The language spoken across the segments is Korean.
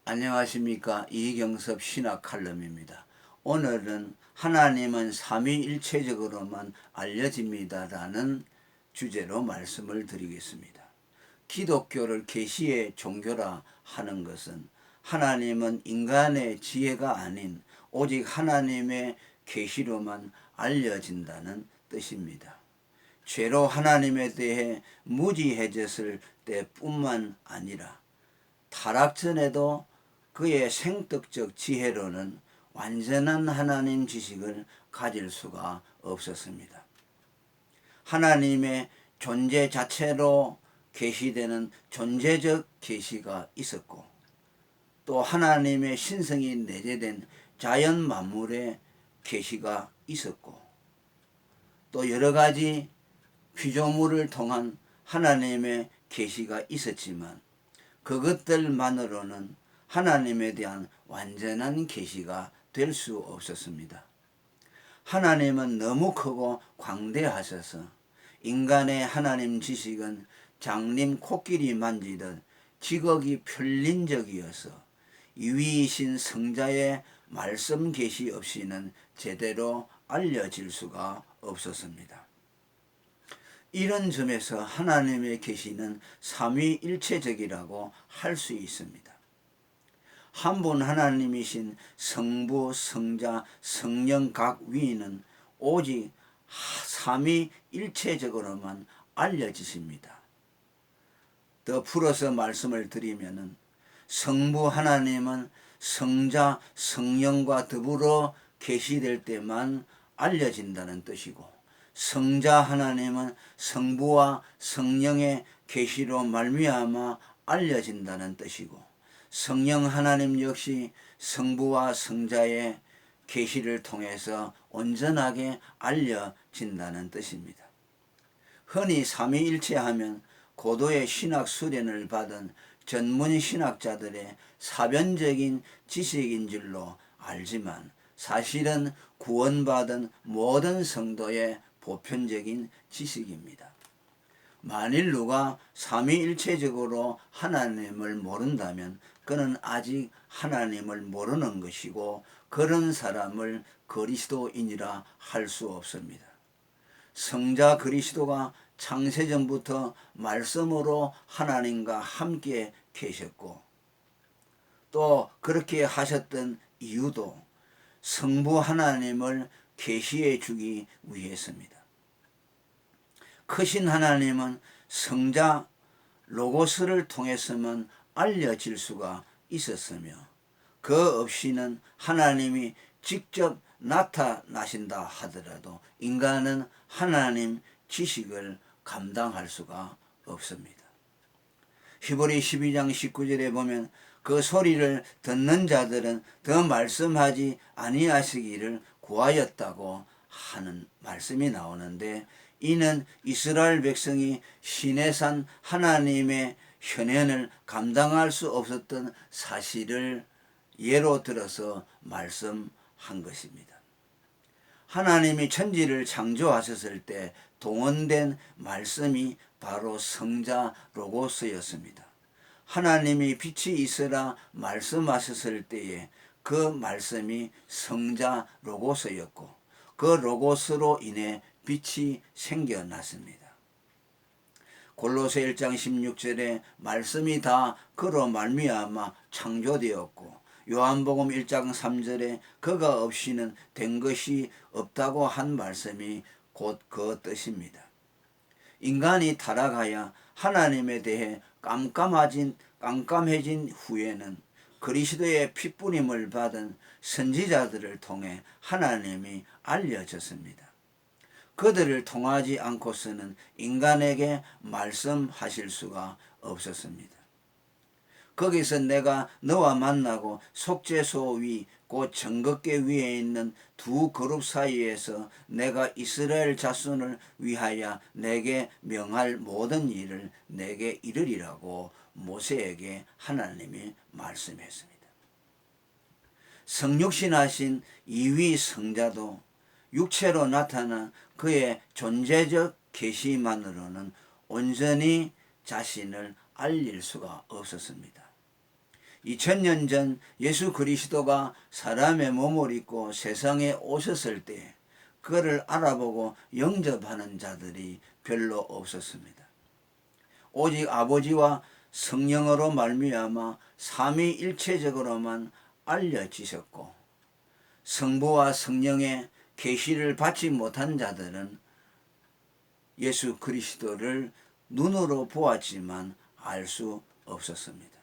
안녕하십니까. 이경섭 신학 칼럼입니다. 오늘은 하나님은 삼위일체적으로만 알려집니다라는 주제로 말씀을 드리겠습니다. 기독교를 계시의 종교라 하는 것은 하나님은 인간의 지혜가 아닌 오직 하나님의 계시로만 알려진다는 뜻입니다. 죄로 하나님에 대해 무지해졌을 때뿐만 아니라 타락 전에도 그의 생떡적 지혜로는 완전한 하나님 지식을 가질 수가 없었습니다. 하나님의 존재 자체로 계시되는 존재적 계시가 있었고, 또 하나님의 신성이 내재된 자연 만물의 계시가 있었고, 또 여러 가지 피조물을 통한 하나님의 계시가 있었지만 그것들만으로는 하나님에 대한 완전한 계시가 될 수 없었습니다. 하나님은 너무 크고 광대하셔서 인간의 하나님 지식은 장님 코끼리 만지듯 지극히 편린적이어서 위이신 성자의 말씀 계시 없이는 제대로 알려질 수가 없었습니다. 이런 점에서 하나님의 계시는 삼위일체적이라고 할 수 있습니다. 한 분 하나님이신 성부, 성자, 성령 각 위는 오직 삼위일체적으로만 알려지십니다. 더 풀어서 말씀을 드리면은 성부 하나님은 성자, 성령과 더불어 계시될 때만 알려진다는 뜻이고, 성자 하나님은 성부와 성령의 계시로 말미암아 알려진다는 뜻이고, 성령 하나님 역시 성부와 성자의 계시를 통해서 온전하게 알려진다는 뜻입니다. 흔히 삼위일체하면 고도의 신학 수련을 받은 전문 신학자들의 사변적인 지식인 줄로 알지만 사실은 구원받은 모든 성도의 보편적인 지식입니다. 만일 누가 삼위일체적으로 하나님을 모른다면 그는 아직 하나님을 모르는 것이고, 그런 사람을 그리스도인이라 할 수 없습니다. 성자 그리스도가 창세전부터 말씀으로 하나님과 함께 계셨고, 또 그렇게 하셨던 이유도 성부 하나님을 계시해 주기 위해서입니다. 크신 하나님은 성자 로고스를 통해서만 알려질 수가 있었으며, 그 없이는 하나님이 직접 나타나신다 하더라도 인간은 하나님 지식을 감당할 수가 없습니다. 히브리 12장 19절에 보면 그 소리를 듣는 자들은 더 말씀하지 아니하시기를 구하였다고 하는 말씀이 나오는데, 이는 이스라엘 백성이 시내산 하나님의 현현을 감당할 수 없었던 사실을 예로 들어서 말씀한 것입니다. 하나님이 천지를 창조하셨을 때 동원된 말씀이 바로 성자 로고스였습니다. 하나님이 빛이 있으라 말씀하셨을 때에 그 말씀이 성자 로고스였고, 그 로고스로 인해 빛이 생겨났습니다. 골로새 1장 16절에 말씀이 다 그로 말미암아 창조되었고, 요한복음 1장 3절에 그가 없이는 된 것이 없다고 한 말씀이 곧 그 뜻입니다. 인간이 타락하여 하나님에 대해 깜깜해진 후에는 그리스도의 핏부림을 받은 선지자들을 통해 하나님이 알려졌습니다. 그들을 통하지 않고서는 인간에게 말씀하실 수가 없었습니다. 거기서 내가 너와 만나고 속죄소 위 곧 정극계 위에 있는 두 그룹 사이에서 내가 이스라엘 자손을 위하여 내게 명할 모든 일을 내게 이르리라고 모세에게 하나님이 말씀했습니다. 성육신하신 이위 성자도 육체로 나타난 그의 존재적 계시만으로는 온전히 자신을 알릴 수가 없었습니다. 2000년 전 예수 그리스도가 사람의 몸을 입고 세상에 오셨을 때 그를 알아보고 영접하는 자들이 별로 없었습니다. 오직 아버지와 성령으로 말미암아 삼위일체적으로만 알려지셨고 성부와 성령의 계시를 받지 못한 자들은 예수 그리스도를 눈으로 보았지만 알 수 없었습니다.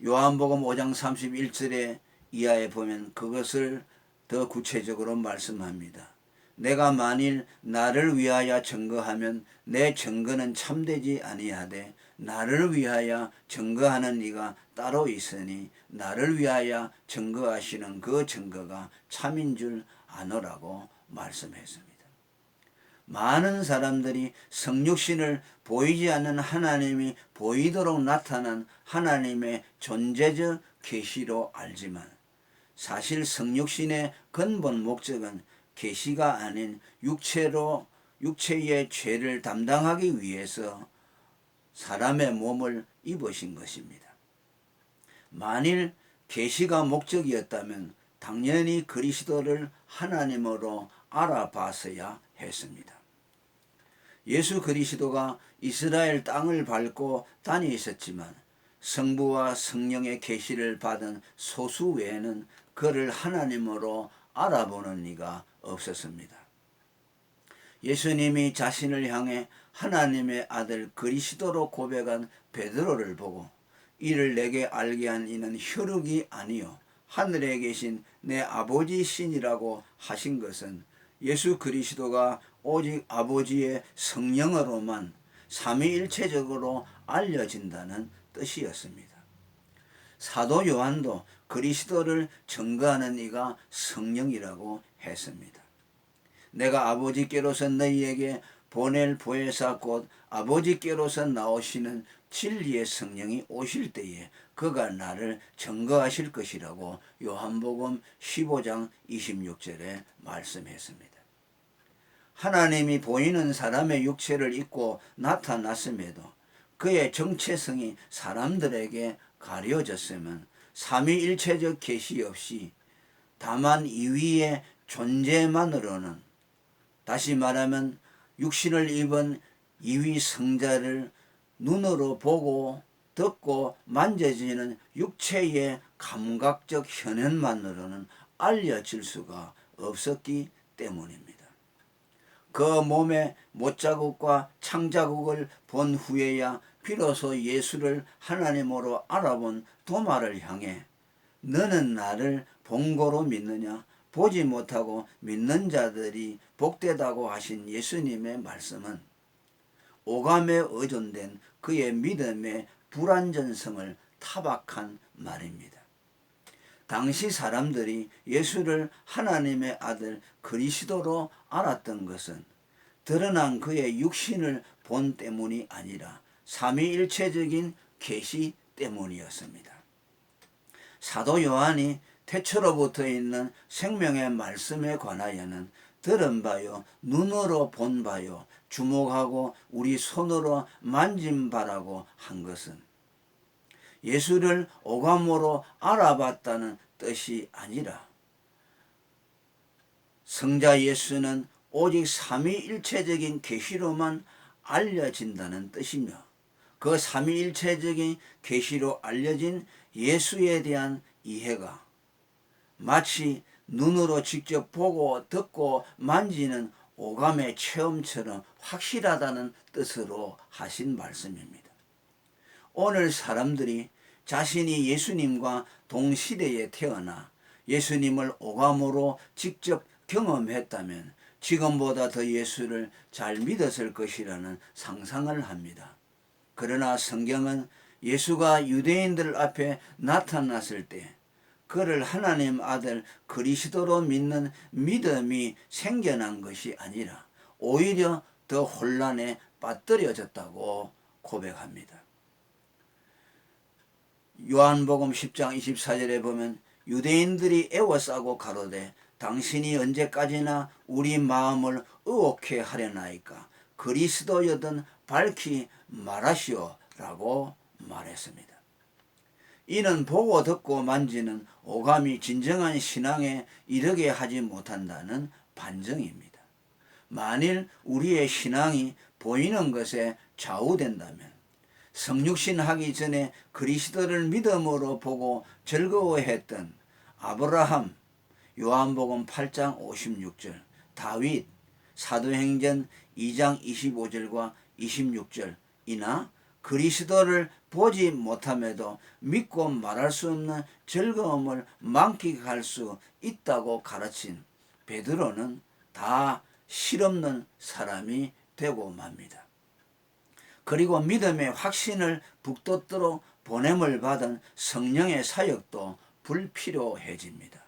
요한복음 5장 31절에 이하에 보면 그것을 더 구체적으로 말씀합니다. 내가 만일 나를 위하여 증거하면 내 증거는 참되지 아니하되 나를 위하여 증거하는 이가 따로 있으니 나를 위하여 증거하시는 그 증거가 참인 줄 아노라고 말씀했습니다. 많은 사람들이 성육신을 보이지 않는 하나님이 보이도록 나타난 하나님의 존재적 계시로 알지만 사실 성육신의 근본 목적은 계시가 아닌 육체의 죄를 담당하기 위해서 사람의 몸을 입으신 것입니다. 만일 계시가 목적이었다면 당연히 그리스도를 하나님으로 알아봤어야 했습니다. 예수 그리스도가 이스라엘 땅을 밟고 다니셨지만 성부와 성령의 계시를 받은 소수 외에는 그를 하나님으로 알아보는 이가 없었습니다. 예수님이 자신을 향해 하나님의 아들 그리스도로 고백한 베드로를 보고 이를 내게 알게 한 이는 혈육이 아니요 하늘에 계신 내 아버지 신이라고 하신 것은 예수 그리스도가 오직 아버지의 성령으로만 삼위일체적으로 알려진다는 뜻이었습니다. 사도 요한도 그리스도를 증거하는 이가 성령이라고 했습니다. 내가 아버지께로서 너희에게 보낼 보혜사 곧 아버지께로서 나오시는 진리의 성령이 오실 때에 그가 나를 증거하실 것이라고 요한복음 15장 26절에 말씀했습니다. 하나님이 보이는 사람의 육체를 입고 나타났음에도 그의 정체성이 사람들에게 가려졌으면 삼위일체적 계시 없이 다만 이위의 존재만으로는, 다시 말하면 육신을 입은 이위 성자를 눈으로 보고 듣고 만져지는 육체의 감각적 현현만으로는 알려질 수가 없었기 때문입니다. 그 몸의 못자국과 창자국을 본 후에야 비로소 예수를 하나님으로 알아본 도마를 향해 너는 나를 본 거로 믿느냐? 보지 못하고 믿는 자들이 복되다고 하신 예수님의 말씀은 오감에 의존된 그의 믿음의 불완전성을 타박한 말입니다. 당시 사람들이 예수를 하나님의 아들 그리스도로 알았던 것은 드러난 그의 육신을 본 때문이 아니라 삼위일체적인 계시 때문이었습니다. 사도 요한이 태초로부터 있는 생명의 말씀에 관하여는 들은 바요, 눈으로 본 바요, 주목하고 우리 손으로 만진 바라고 한 것은 예수를 오감으로 알아봤다는 뜻이 아니라 성자 예수는 오직 삼위일체적인 계시로만 알려진다는 뜻이며 그 삼위일체적인 계시로 알려진 예수에 대한 이해가 마치 눈으로 직접 보고 듣고 만지는 오감의 체험처럼 확실하다는 뜻으로 하신 말씀입니다. 오늘 사람들이 자신이 예수님과 동시대에 태어나 예수님을 오감으로 직접 경험했다면 지금보다 더 예수를 잘 믿었을 것이라는 상상을 합니다. 그러나 성경은 예수가 유대인들 앞에 나타났을 때 그를 하나님 아들 그리스도로 믿는 믿음이 생겨난 것이 아니라 오히려 더 혼란에 빠뜨려졌다고 고백합니다. 요한복음 10장 24절에 보면 유대인들이 애워싸고 가로되 당신이 언제까지나 우리 마음을 의혹해 하려나이까 그리스도여든 밝히 말하시오 라고 말했습니다. 이는 보고 듣고 만지는 오감이 진정한 신앙에 이르게 하지 못한다는 반증입니다. 만일 우리의 신앙이 보이는 것에 좌우된다면 성육신 하기 전에 그리스도를 믿음으로 보고 즐거워했던 아브라함, 요한복음 8장 56절, 다윗, 사도행전 2장 25절과 26절이나 그리스도를 보지 못함에도 믿고 말할 수 없는 즐거움을 만끽할 수 있다고 가르친 베드로는 다 실없는 사람이 되고 맙니다. 그리고 믿음의 확신을 북돋도록 보냄을 받은 성령의 사역도 불필요해집니다.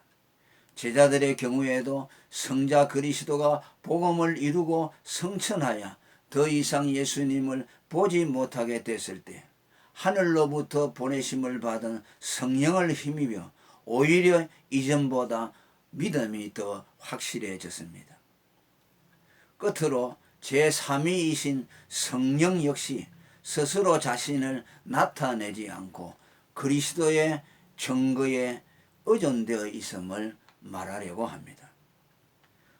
제자들의 경우에도 성자 그리스도가 복음을 이루고 성천하여 더 이상 예수님을 보지 못하게 됐을 때 하늘로부터 보내심을 받은 성령을 힘입어 오히려 이전보다 믿음이 더 확실해졌습니다. 끝으로 제3위이신 성령 역시 스스로 자신을 나타내지 않고 그리스도의 증거에 의존되어 있음을 말하려고 합니다.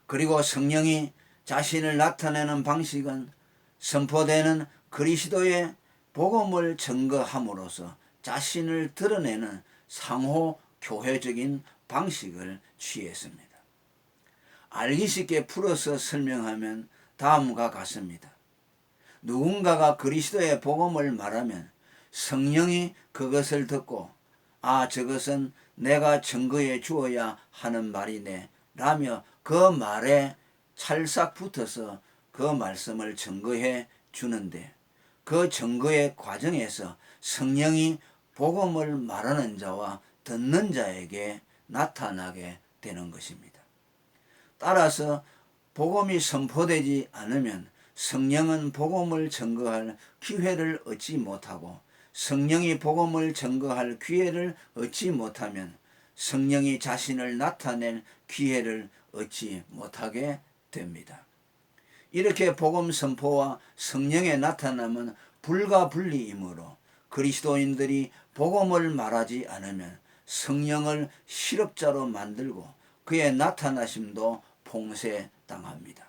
그리고 성령이 자신을 나타내는 방식은 선포되는 그리스도의 복음을 증거함으로써 자신을 드러내는 상호 교회적인 방식을 취했습니다. 알기 쉽게 풀어서 설명하면 다음과 같습니다. 누군가가 그리스도의 복음을 말하면 성령이 그것을 듣고 저것은 내가 증거해 주어야 하는 말이네 라며 그 말에 찰싹 붙어서 그 말씀을 증거해 주는데 그 증거의 과정에서 성령이 복음을 말하는 자와 듣는 자에게 나타나게 되는 것입니다. 따라서 복음이 선포되지 않으면 성령은 복음을 증거할 기회를 얻지 못하고 성령이 복음을 증거할 기회를 얻지 못하면 성령이 자신을 나타낼 기회를 얻지 못하게 됩니다. 이렇게 복음 선포와 성령의 나타남은 불가분리이므로 그리스도인들이 복음을 말하지 않으면 성령을 실업자로 만들고 그의 나타나심도 봉쇄당합니다.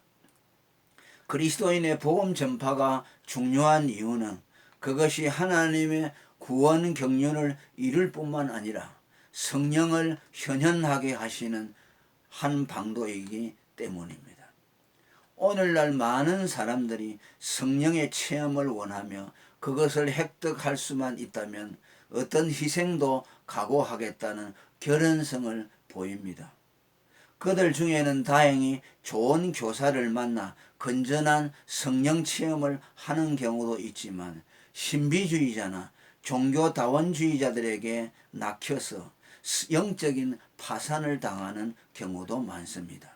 그리스도인의 복음 전파가 중요한 이유는 그것이 하나님의 구원 경륜을 이룰 뿐만 아니라 성령을 현현하게 하시는 한 방도이기 때문입니다. 오늘날 많은 사람들이 성령의 체험을 원하며 그것을 획득할 수만 있다면 어떤 희생도 각오하겠다는 결연성을 보입니다. 그들 중에는 다행히 좋은 교사를 만나 건전한 성령 체험을 하는 경우도 있지만 신비주의자나 종교다원주의자들에게 낚여서 영적인 파산을 당하는 경우도 많습니다.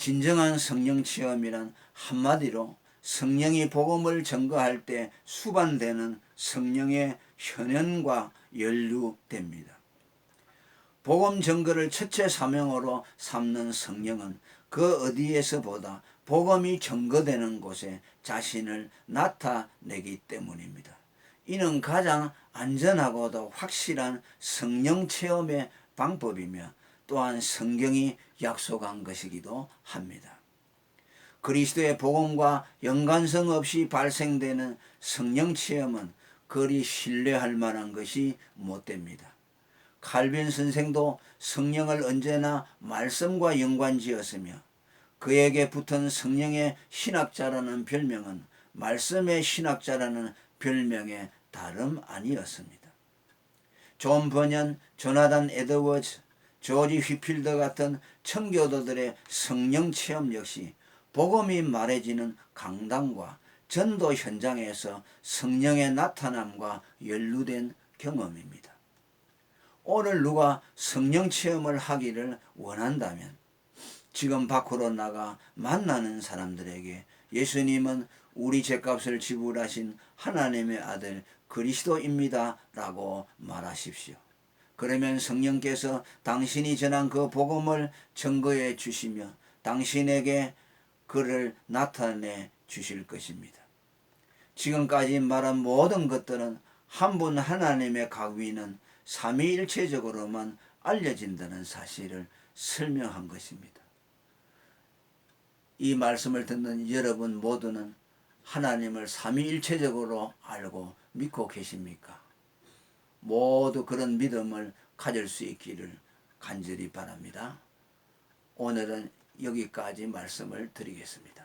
진정한 성령 체험이란 한마디로 성령이 복음을 증거할 때 수반되는 성령의 현현과 연루됩니다. 복음 증거를 첫째 사명으로 삼는 성령은 그 어디에서보다 복음이 증거되는 곳에 자신을 나타내기 때문입니다. 이는 가장 안전하고도 확실한 성령 체험의 방법이며 또한 성경이 약속한 것이기도 합니다. 그리스도의 복음과 연관성 없이 발생되는 성령 체험은 그리 신뢰할 만한 것이 못됩니다. 칼빈 선생도 성령을 언제나 말씀과 연관지었으며 그에게 붙은 성령의 신학자라는 별명은 말씀의 신학자라는 별명의 다름 아니었습니다. 존 버년, 조나단 에드워즈, 조지 휘필더 같은 청교도들의 성령 체험 역시 복음이 말해지는 강단과 전도 현장에서 성령의 나타남과 연루된 경험입니다. 오늘 누가 성령 체험을 하기를 원한다면 지금 밖으로 나가 만나는 사람들에게 예수님은 우리 죄값을 지불하신 하나님의 아들 그리스도입니다 라고 말하십시오. 그러면 성령께서 당신이 전한 그 복음을 증거해 주시며 당신에게 그를 나타내 주실 것입니다. 지금까지 말한 모든 것들은 한 분 하나님의 각위는 삼위일체적으로만 알려진다는 사실을 설명한 것입니다. 이 말씀을 듣는 여러분 모두는 하나님을 삼위일체적으로 알고 믿고 계십니까? 모두 그런 믿음을 가질 수 있기를 간절히 바랍니다. 오늘은 여기까지 말씀을 드리겠습니다.